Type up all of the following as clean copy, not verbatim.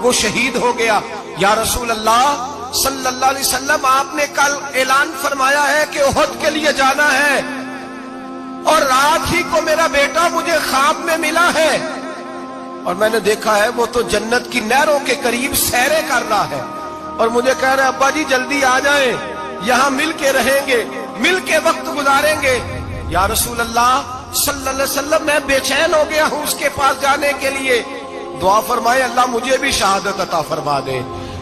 وہ شہید ہو گیا۔ یا رسول اللہ صلی اللہ علیہ وسلم، آپ نے کل اعلان فرمایا ہے کہ احد کے لیے جانا ہے، اور رات ہی کو میرا بیٹا مجھے خواب میں ملا ہے، اور میں نے دیکھا ہے وہ تو جنت کی نہروں کے قریب سیریں کر رہا ہے، اور مجھے کہہ رہے ابا جی جلدی آ جائیں، یہاں مل کے رہیں گے، مل کے وقت گزاریں گے۔ یا رسول اللہ صلی اللہ علیہ وسلم، میں بے چین ہو گیا ہوں اس کے پاس جانے کے لیے، دعا فرمائے اللہ مجھے بھی شہادت عطا فرما دے،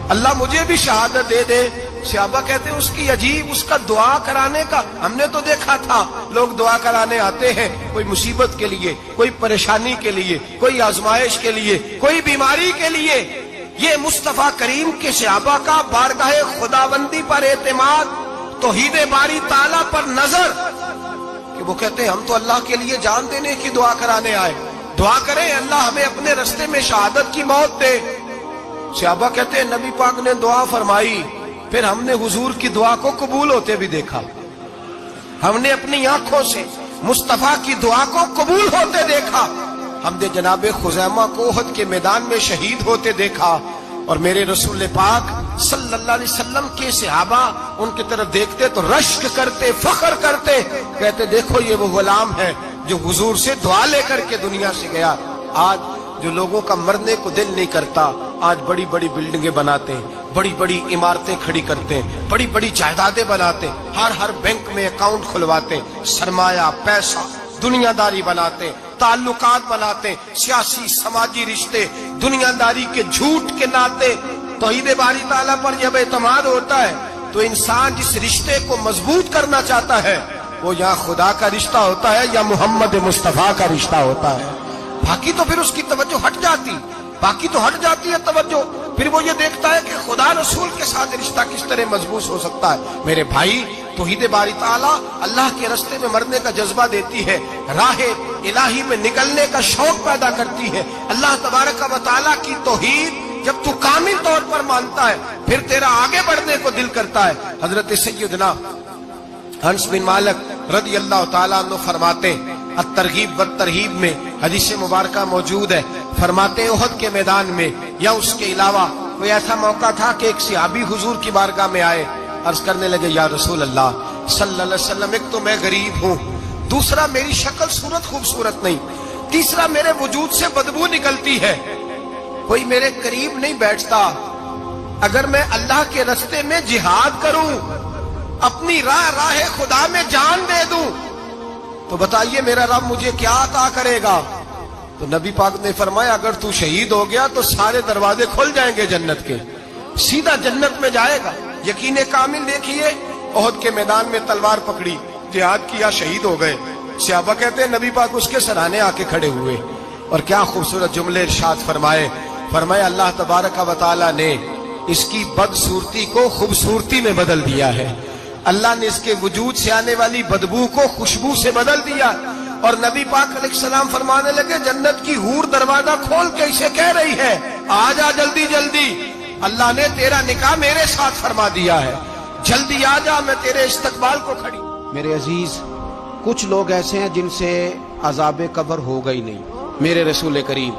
اللہ مجھے بھی شہادت دے دے۔ صحابہ کہتے ہیں اس کی عجیب، اس کا دعا کرانے کا، ہم نے تو دیکھا تھا لوگ دعا کرانے آتے ہیں کوئی مصیبت کے لیے، کوئی پریشانی کے لیے، کوئی آزمائش کے لیے، کوئی بیماری کے لیے۔ یہ مصطفیٰ کریم کے صحابہ کا بارگاہ خداوندی پر اعتماد، توحید باری تعالیٰ پر نظر، کہ وہ کہتے ہیں ہم تو اللہ کے لیے جان دینے کی دعا کرانے آئے، دعا کریں اللہ ہمیں اپنے رستے میں شہادت کی موت دے۔ صحابہ کہتے ہیں نبی پاک نے دعا فرمائی، پھر ہم نے حضور کی دعا کو قبول ہوتے بھی دیکھا، ہم نے اپنی آنکھوں سے مصطفیٰ کی دعا کو قبول ہوتے دیکھا، ہم نے جناب خزیمہ کو احد کے میدان میں شہید ہوتے دیکھا۔ اور میرے رسول پاک صلی اللہ علیہ وسلم کے صحابہ ان کی طرف دیکھتے تو رشک کرتے، فخر کرتے، کہتے دیکھو یہ وہ غلام ہے جو حضور سے دعا لے کر کے دنیا سے گیا۔ آج جو لوگوں کا مرنے کو دل نہیں کرتا، آج بڑی بڑی بلڈنگیں بناتے ہیں، بڑی بڑی عمارتیں کھڑی کرتے ہیں، بڑی بڑی جائیدادیں بناتے ہیں، ہر بینک میں اکاؤنٹ کھلواتے ہیں، سرمایہ، پیسہ، دنیا داری بناتے ہیں، تعلقات بناتے ہیں، سیاسی سماجی رشتے، دنیا داری کے جھوٹ کے ناطے۔ توحید باری تعالیٰ پر جب اعتماد ہوتا ہے تو انسان جس رشتے کو مضبوط کرنا چاہتا ہے وہ یا خدا کا رشتہ ہوتا ہے یا محمد مصطفیٰ کا رشتہ ہوتا ہے، باقی تو پھر اس کی توجہ ہٹ جاتی، باقی تو ہٹ جاتی ہے توجہ، پھر وہ یہ دیکھتا ہے کہ خدا رسول کے ساتھ رشتہ کس طرح مضبوط ہو سکتا ہے۔ میرے بھائی، توحید باری تعالیٰ اللہ کے رستے میں مرنے کا جذبہ دیتی ہے، راہ الہی میں نکلنے کا شوق پیدا کرتی ہے۔ اللہ تبارک و تعالیٰ کی توحید جب تو کامل طور پر مانتا ہے پھر تیرا آگے بڑھنے کو دل کرتا ہے۔ حضرت سیدنا انس بن مالک رضی اللہ تعالیٰ عنہ فرماتے ہیں، الترغیب والترہیب میں حدیث مبارکہ موجود ہے، فرماتے ہیں احد کے میدان میں یا اس کے علاوہ کوئی ایسا موقع تھا کہ ایک صحابی حضور کی بارگاہ میں آئے، عرض کرنے لگے یا رسول اللہ صلی اللہ علیہ وسلم، ایک تو میں غریب ہوں، دوسرا میری شکل صورت خوبصورت نہیں، تیسرا میرے وجود سے بدبو نکلتی ہے، کوئی میرے قریب نہیں بیٹھتا، اگر میں اللہ کے رستے میں جہاد کروں، اپنی راہ خدا میں جان دے دوں تو بتائیے میرا رب مجھے کیا عطا کرے گا؟ تو نبی پاک نے فرمایا اگر تو شہید ہو گیا تو سارے دروازے کھل جائیں گے جنت کے، سیدھا جنت میں جائے گا۔ یقین کامل دیکھیے، احد کے میدان میں تلوار پکڑی، جہاد کیا، شہید ہو گئے۔ صحابہ کہتے ہیں نبی پاک اس کے سرانے آ کے کھڑے ہوئے، اور کیا خوبصورت جملے ارشاد فرمایا اللہ تبارک و تعالیٰ نے اس کی بدصورتی کو خوبصورتی میں بدل دیا ہے، اللہ نے اس کے وجود سے آنے والی بدبو کو خوشبو سے بدل دیا، اور نبی پاک علیہ السلام فرمانے لگے جنت کی حور دروازہ کھول کے اسے کہہ رہی ہے آ جا جلدی جلدی، اللہ نے تیرا نکاح میرے ساتھ فرما دیا ہے، جلدی آ جا، میں تیرے استقبال کو کھڑی۔ میرے عزیز، کچھ لوگ ایسے ہیں جن سے عذاب قبر ہوگا ہی نہیں۔ میرے رسول کریم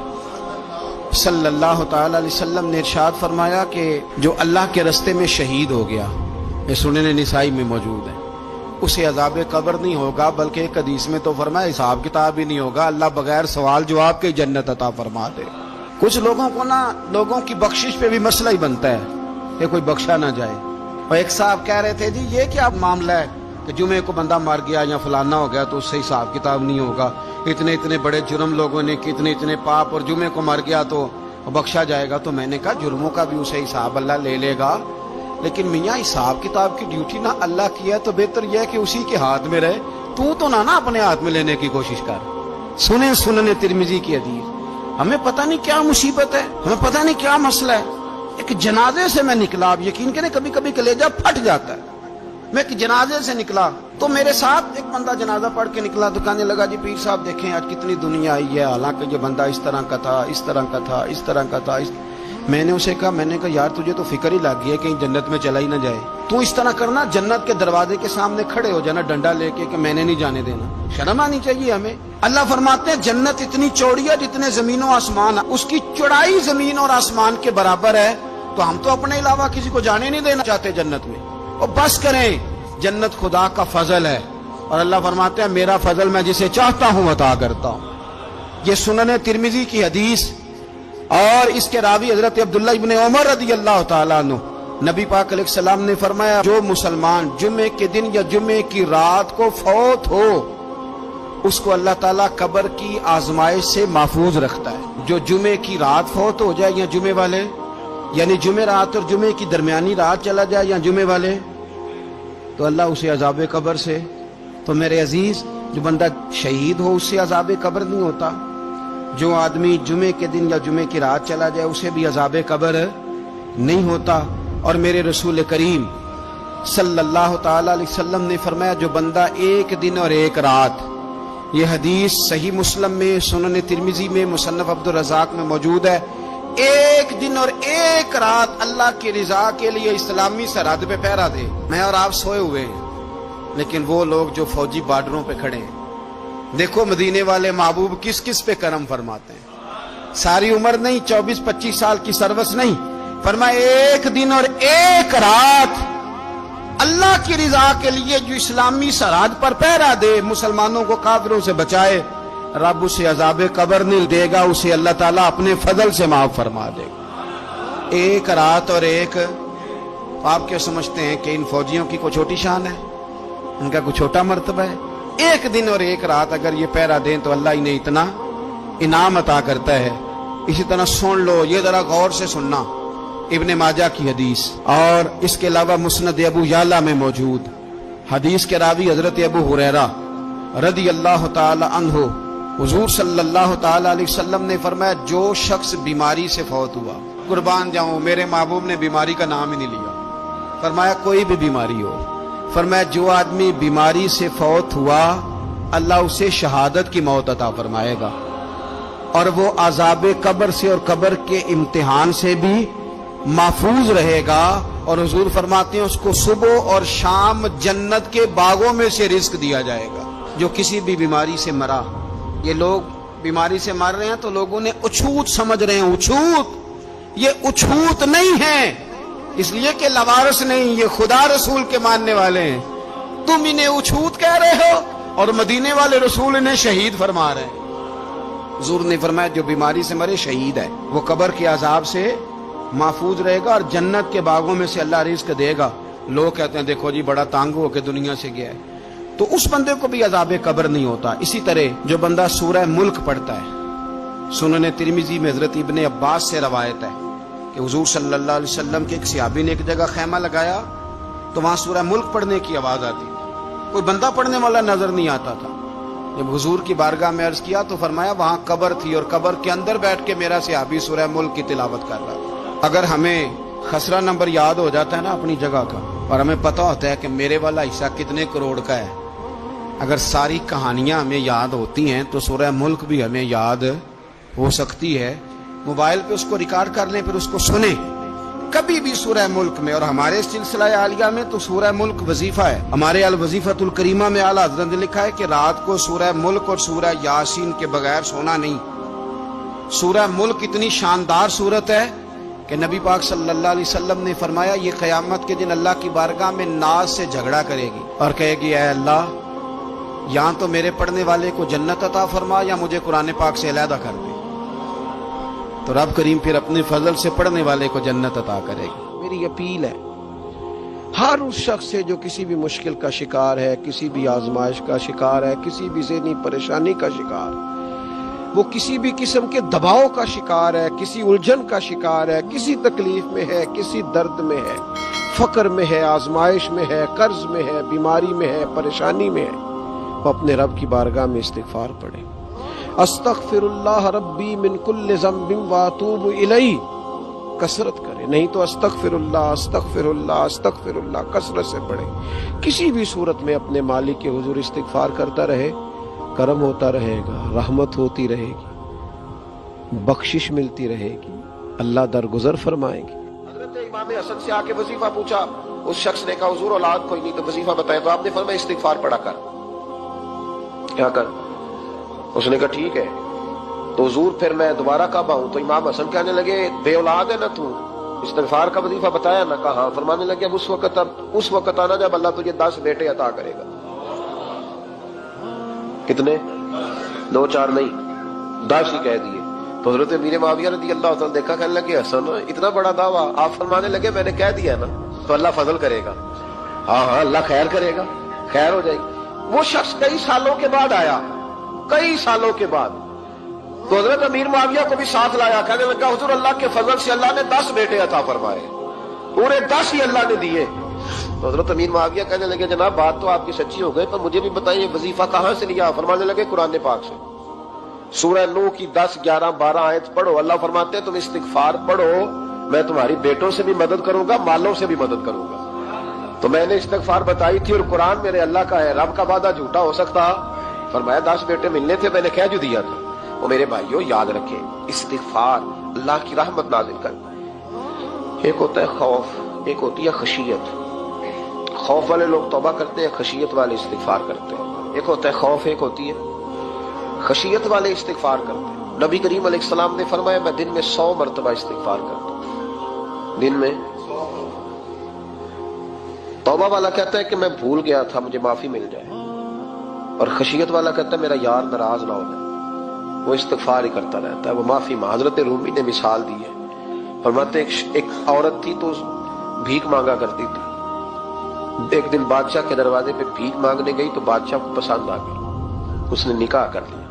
صلی اللہ تعالی علیہ وسلم نے ارشاد فرمایا کہ جو اللہ کے رستے میں شہید ہو گیا، یہ سنن نسائی میں موجود ہے، اسے عذاب قبر نہیں ہوگا، بلکہ ایک حدیث میں تو فرمایا حساب کتاب ہی نہیں ہوگا، اللہ بغیر سوال جواب کے جنت عطا فرما دے۔ کچھ لوگوں کو لوگوں کی بخشش پہ بھی مسئلہ ہی بنتا ہے کہ کوئی بخشا نہ جائے۔ اور ایک صاحب کہہ رہے تھے جی یہ کیا معاملہ ہے کہ جمعے کو بندہ مر گیا یا فلانا ہو گیا تو اس سے حساب کتاب نہیں ہوگا، اتنے بڑے جرم لوگوں نے کی، اتنے پاپ، اور جمعے کو مر گیا تو بخشا جائے گا۔ تو میں نے کہا جرموں کا بھی اسے حساب اللہ لے لے گا، لیکن میاں حساب کتاب کی ڈیوٹی نہ اللہ کی ہے تو بہتر یہ ہے کہ اسی کے ہاتھ میں رہے، تو نہ اپنے ہاتھ میں لینے کی کوشش کر۔ سنن ترمذی کی حدیث، ہمیں پتہ نہیں کیا مصیبت ہے، ہمیں پتہ نہیں کیا مسئلہ ہے۔ ایک جنازے سے میں نکلا، آپ یقین کریں کبھی کبھی کلیجہ پھٹ جاتا ہے۔ میں ایک جنازے سے نکلا تو میرے ساتھ ایک بندہ جنازہ پڑھ کے نکلا تو کہنے لگا جی پیر صاحب دیکھیں آج کتنی دنیا آئی ہے، حالانکہ یہ بندہ اس طرح کا تھا، اس طرح کا تھا، اس طرح کا تھا۔ میں نے اسے کہا یار تجھے تو فکر ہی لگ گئی ہے کہیں جنت میں چلا ہی نہ جائے. تو اس طرح کرنا، جنت کے دروازے کے سامنے کھڑے ہو جانا ڈنڈا لے کے کہ میں نے نہیں جانے دینا. شرم آنی چاہیے ہمیں. اللہ فرماتے ہیں جنت اتنی چوڑی ہے جتنے زمین و آسمان، اس کی چوڑائی زمین اور آسمان کے برابر ہے. تو ہم تو اپنے علاوہ کسی کو جانے نہیں دینا چاہتے جنت میں. اور بس کریں، جنت خدا کا فضل ہے. اور اللہ فرماتے ہیں میرا فضل میں جسے چاہتا ہوں عطا کرتا ہوں. یہ سنن ترمذی کی حدیث، اور اس کے راوی حضرت عبداللہ ابن عمر رضی اللہ تعالیٰ عنہ. نبی پاک علیہ السلام نے فرمایا جو مسلمان جمعے کے دن یا جمعے کی رات کو فوت ہو اس کو اللہ تعالیٰ قبر کی آزمائش سے محفوظ رکھتا ہے. جو جمعے کی رات فوت ہو جائے یا جمعے والے، یعنی جمعے رات اور جمعے کی درمیانی رات چلا جائے یا جمعے والے، تو اللہ اسے عذاب قبر سے. تو میرے عزیز، جو بندہ شہید ہو اس سے عذاب قبر نہیں ہوتا. جو آدمی جمعے کے دن یا جمعے کی رات چلا جائے اسے بھی عذاب قبر نہیں ہوتا. اور میرے رسول کریم صلی اللہ تعالی علیہ وسلم نے فرمایا جو بندہ ایک دن اور ایک رات، یہ حدیث صحیح مسلم میں، سنن ترمذی میں، مصنف عبدالرزاق میں موجود ہے، ایک دن اور ایک رات اللہ کی رضا کے لیے اسلامی سرحد پہ پہرا دے. میں اور آپ سوئے ہوئے ہیں، لیکن وہ لوگ جو فوجی بارڈروں پہ کھڑے ہیں، دیکھو مدینے والے محبوب کس کس پہ کرم فرماتے ہیں. ساری عمر نہیں، 24-25 سال کی سروس نہیں، فرمایا ایک دن اور ایک رات اللہ کی رضا کے لیے جو اسلامی سرحد پر پہرا دے، مسلمانوں کو کافروں سے بچائے، رب اسے عذاب قبر نہیں دے گا، اسے اللہ تعالیٰ اپنے فضل سے معاف فرما دے گا. ایک رات اور ایک. آپ کیا سمجھتے ہیں کہ ان فوجیوں کی کوئی چھوٹی شان ہے؟ ان کا کوئی چھوٹا مرتبہ ہے؟ ایک دن اور ایک رات اگر یہ پہرا دیں تو اللہ انہیں اتنا انعام عطا کرتا ہے. اسی طرح سن لو، یہ ذرا غور سے سننا، ابن ماجہ کی حدیث، اور اس کے علاوہ مسند ابو یعلا میں موجود حدیث کے راوی حضرت ابو ہریرہ رضی اللہ تعالی عنہ، حضور صلی اللہ تعالی علیہ وسلم نے فرمایا جو شخص بیماری سے فوت ہوا، قربان جاؤں میرے محبوب نے بیماری کا نام ہی نہیں لیا، فرمایا کوئی بھی بیماری ہو، فرمایا جو آدمی بیماری سے فوت ہوا اللہ اسے شہادت کی موت عطا فرمائے گا، اور وہ عذاب قبر سے اور قبر کے امتحان سے بھی محفوظ رہے گا. اور حضور فرماتے ہیں اس کو صبح اور شام جنت کے باغوں میں سے رزق دیا جائے گا. جو کسی بھی بیماری سے مرا، یہ لوگ بیماری سے مر رہے ہیں تو لوگوں نے اچھوت سمجھ رہے ہیں. اچھوت، یہ اچھوت نہیں ہے، اس لیے کہ لوارث نہیں، یہ خدا رسول کے ماننے والے ہیں. تم انہیں اچھوت کہہ رہے ہو اور مدینے والے رسول انہیں شہید فرما رہے ہیں. حضور نے فرمایا جو بیماری سے مرے شہید ہے، وہ قبر کے عذاب سے محفوظ رہے گا اور جنت کے باغوں میں سے اللہ رزق دے گا. لوگ کہتے ہیں دیکھو جی بڑا تانگ ہو کے دنیا سے گیا ہے، تو اس بندے کو بھی عذاب قبر نہیں ہوتا. اسی طرح جو بندہ سورہ ملک پڑھتا ہے، سنن ترمذی میں حضرت ابن عباس سے روایت ہے کہ حضور صلی اللہ علیہ وسلم کے ایک صحابی نے ایک جگہ خیمہ لگایا تو وہاں سورہ ملک پڑھنے کی آواز آتی تھی، کوئی بندہ پڑھنے والا نظر نہیں آتا تھا. جب حضور کی بارگاہ میں عرض کیا تو فرمایا وہاں قبر تھی اور قبر کے اندر بیٹھ کے میرا صحابی سورہ ملک کی تلاوت کر رہا تھا. اگر ہمیں خسرہ نمبر یاد ہو جاتا ہے نا اپنی جگہ کا، اور ہمیں پتہ ہوتا ہے کہ میرے والا حصہ کتنے کروڑ کا ہے، اگر ساری کہانیاں ہمیں یاد ہوتی ہیں تو سورہ ملک بھی ہمیں یاد ہو سکتی ہے. موبائل پہ اس کو ریکارڈ کر لیں، پھر اس کو سنیں کبھی بھی سورہ ملک میں. اور ہمارے سلسلہ عالیہ میں تو سورہ ملک وظیفہ ہے. ہمارے الوظیفۃ الکریمہ میں اعلیٰ حضرت نے لکھا ہے کہ رات کو سورہ ملک اور سورہ یاسین کے بغیر سونا نہیں. سورہ ملک اتنی شاندار صورت ہے کہ نبی پاک صلی اللہ علیہ وسلم نے فرمایا یہ قیامت کے دن اللہ کی بارگاہ میں ناز سے جھگڑا کرے گی اور کہے گی اے اللہ یہاں تو میرے پڑھنے والے کو جنت عطا فرما یا مجھے قرآن پاک سے علیحدہ کر دے. تو رب کریم پھر اپنے فضل سے پڑھنے والے کو جنت عطا کرے گی. میری اپیل ہے ہر اس شخص سے جو کسی بھی مشکل کا شکار ہے، کسی بھی آزمائش کا شکار ہے، کسی بھی ذہنی پریشانی کا شکار ہے، وہ کسی بھی قسم کے دباؤ کا شکار ہے، کسی الجھن کا شکار ہے، کسی تکلیف میں ہے، کسی درد میں ہے، فقر میں ہے، آزمائش میں ہے، قرض میں ہے، بیماری میں ہے، پریشانی میں ہے، وہ اپنے رب کی بارگاہ میں استغفار پڑھے. استغفر اللہ ربی من کل ذنب واتوب الیہ کثرت کرے، نہیں تو استغفر اللہ استغفر اللہ استغفر اللہ کثرت سے پڑھے. کسی بھی صورت میں اپنے مالک کے حضور استغفار کرتا رہے، کرم ہوتا رہے گا، رحمت ہوتی رہے گی، بخشش ملتی رہے گی. اللہ درگزر فرمائیں گے۔ حضرت امام حسن سے آ کے وظیفہ پوچھا، اس شخص نے کہا حضور اولاد کوئی نہیں تو وظیفہ بتائیں، تو آپ نے فرمایا استغفار پڑھا کر۔ کیا کر؟ اس نے کہا ٹھیک ہے۔ تو حضور پھر میں دوبارہ کعبہ ہوں تو امام حسن کہنے لگے بے اولاد ہے نا تو، استغفار کا وظیفہ بتایا نہ؟ کہا۔ فرمانے لگے اب اس وقت آنا جب اللہ تجھے 10 بیٹے عطا کرے گا۔ کتنے؟ 2 4 نہیں، 10 ہی کہہ دیے۔ تو حضرت امیر معاویہ رضی اللہ تعالیٰ دیکھا، کہنے لگے حسن اتنا بڑا دعویٰ؟ آپ فرمانے لگے میں نے کہہ دیا نا تو اللہ فضل کرے گا۔ ہاں ہاں اللہ خیر کرے گا، خیر ہو جائے گی۔ وہ شخص کئی سالوں کے بعد آیا، کئی سالوں کے بعد، تو حضرت امیر معاویہ کو بھی ساتھ لایا، کہنے لگا حضور اللہ کے فضل سے اللہ نے 10 بیٹے عطا فرمائے، پورے 10 ہی اللہ نے دیے۔ تو حضرت امیر معاویہ کہنے لگے جناب بات تو آپ کی سچی ہو گئی، پر مجھے بھی بتائیے وظیفہ کہاں سے لیا؟ فرمانے لگے قرآن پاک سے، سورہ نوح کی 10 11 12 آیت پڑھو۔ اللہ فرماتے ہیں تم استغفار پڑھو، میں تمہاری بیٹوں سے بھی مدد کروں گا، مالوں سے بھی مدد کروں گا۔ تو میں نے استغفار بتائی تھی اور قرآن میرے اللہ کا ہے، رب کا وعدہ جھوٹا ہو سکتا؟ فرمایا 10 بیٹے ملنے تھے، میں نے کہہ جو دیا تھا۔ وہ میرے بھائیوں یاد رکھیں، استغفار اللہ کی رحمت نازل کر۔ ایک ہوتا ہے خوف، ایک ہوتی ہے خشیت۔ خوف والے لوگ توبہ کرتے ہیں، خشیت والے استغفار کرتے ہیں۔ ایک ہوتا ہے خوف، ایک ہوتی ہے خشیت والے استغفار کرتے ہیں۔ نبی کریم علیہ السلام نے فرمایا میں دن میں 100 مرتبہ استغفار کرتا ہوں، دن میں۔ توبہ والا کہتا ہے کہ میں بھول گیا تھا، مجھے معافی مل جائے، اور خشیت والا کہتا ہے میرا یار ناراض نہ ہو جائے، وہ استغفار ہی کرتا رہتا ہے، وہ معافی مانگ۔ حضرت رومی نے مثال دی ہے، فرماتے ایک عورت تھی تو بھیک مانگا کرتی تھی۔ ایک دن بادشاہ کے دروازے پہ بھیک مانگنے گئی تو بادشاہ کو پسند آ گئی، اس نے نکاح کر لیا۔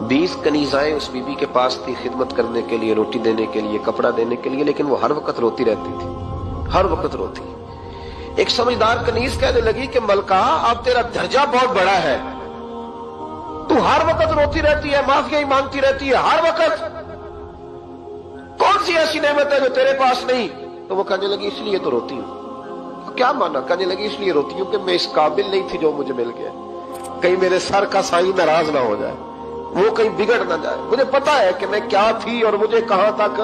20 کنیزائیں اس بی بی کے پاس تھی خدمت کرنے کے لیے، روٹی دینے کے لیے، کپڑا دینے کے لیے، لیکن وہ ہر وقت روتی رہتی تھی، ہر وقت روتی۔ ایک سمجھدار کنیز کہنے لگی کہ ملکہ اب تیرا درجہ بہت بڑا ہے، تو ہر وقت روتی رہتی ہے، معافیاں مانگتی رہتی ہے ہر وقت، کون سی ایسی نعمت ہے جو تیرے پاس نہیں؟ تو وہ کہنے لگی اس لیے تو روتی ہوں۔ کیا مانا؟ کہنے لگی اس لیے روتی ہوں کہ میں اس قابل نہیں تھی جو مجھے مل گیا، کہیں میرے سر کا سائیں ناراض نہ ہو جائے، وہ کہیں بگڑ نہ جائے، مجھے پتا ہے کہ میں کیا تھی اور مجھے کہاں تک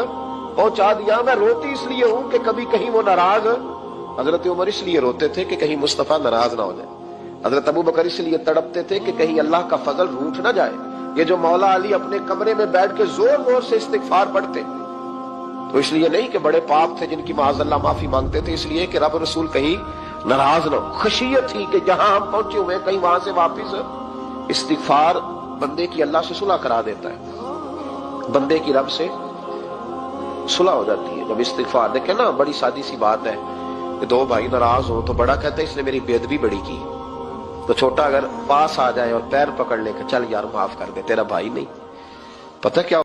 پہنچا دیا، میں روتی اس لیے ہوں کہ کبھی کہیں وہ ناراض۔ حضرت عمر اس لیے روتے تھے کہ کہیں مصطفیٰ ناراض نہ ہو جائے، حضرت ابو بکر اس لیے تڑپتے تھے کہ کہیں اللہ کا فضل روٹھ نہ جائے۔ یہ جو مولا علی اپنے کمرے میں بیٹھ کے زور زور سے استغفار پڑھتے تو اس لیے نہیں کہ بڑے پاپ تھے جن کی معاذ اللہ معافی مانگتے تھے، اس لیے کہ رب رسول کہیں ناراض نہ ہو۔ خشیت تھی کہ جہاں ہم پہنچے ہوئے کہیں وہاں سے واپس۔ استغفار بندے کی اللہ سے صلح کرا دیتا ہے، بندے کی رب سے صلح ہو جاتی ہے جب استغفار۔ دیکھیں نا بڑی سادی سی بات ہے کہ 2 بھائی ناراض ہوں تو بڑا کہتا ہے اس نے میری بے ادبی بڑی کی، تو چھوٹا اگر پاس آ جائے اور پیر پکڑ لے کہ چل یار معاف کر دے، تیرا بھائی نہیں، پتہ کیا